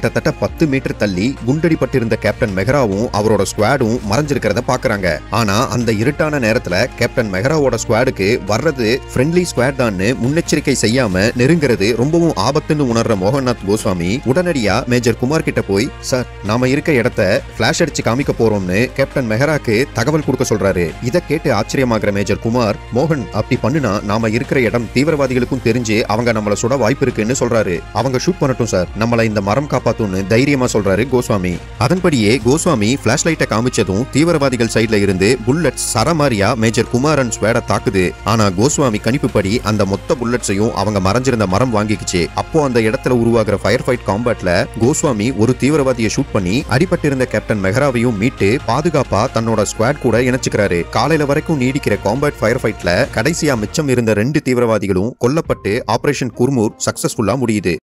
கிட்டத்தட்ட 10 மீட்டர் தள்ளி குண்டடிப்பட்டிருந்த கேப்டன் மெஹ்ராவும் அவரோட ஸ்குவாடும் மறைஞ்சிருக்கிறத பாக்குறாங்க. ஆனா அந்த இருட்டான நேரத்துல கேப்டன் மெஹ்ராவோட ஸ்குவாடுக்கு வர்றது ஃப்ரெண்ட்லி ஸ்குவாட் தான் முன்னெச்சரிக்கை செய்யாம நெருங்கிறது ரொம்பவும் ஆபத்துன்னு உணர்ற மோகன்நாத் கோஸ்வாமி உடனடியா மேஜர் குமார் கிட்ட போய், சார் நாம இருக்க இடத்த பிளாஷ் அடிச்சு காமிக்க போறோம்னு கேப்டன் மெஹ்ராக்கு தகவல் கொடுக்க சொல்றாரு. இதை கேட்டு ஆச்சரியமாகிற மேஜர் குமார், மோகன் அப்படி பண்ணுனா நாம இருக்கிற இடம் தீவிரவாதிகளுக்கும் தெரிஞ்சு அவங்க நம்மள சுட வாய்ப்பு இருக்குன்னு சொல்றாரு. அவங்க ஷூட் பண்ணட்டும் சார், நம்மள இந்த மரம் காப்பாத்துன்னு தைரியமா சொல்றாரு கோஸ்வாமி. அதன்படியே கோஸ்வாமி பிளாஷ் லைட்டை காமிச்சதும் தீவிரவாதிகள் சைட்ல இருந்து புல்லட்ஸ் சரமாரியா மேஜர் குமாரன் ஸ்வேட தாக்குது. ஆனா கோஸ்வாமி கணிப்புப்படி அந்த மொத்த புல்லட்ஸையும் அவங்க மறைஞ்சிருந்த மரம் வாங்கிக்குச்சு. அப்போ அந்த இடத்துல உருவாகிற ஃபயர் ஃபைட் காம்பேட்ல கோஸ்வாமி ஒரு தீவிரவாதியை ஷூட் பண்ணி அடிபட்டிருந்த கேப்டன் மெஹ்ராவையும் மீட்டு பாதுகாப்பா தன்னோட ஸ்குவாட் கூட இணைச்சுக்கிறாரு. காலையில வரைக்கும் நீடிக்கிற காம்பேட் ஃபயர் ஃபைட்ல கடைசியா மிச்சம் இருந்த 2 தீவிரவாதிகளும் கொல்லப்பட்டு ஆபரேஷன் குர்மூர் சக்சஸ்ஃபுல்லா முடியுது.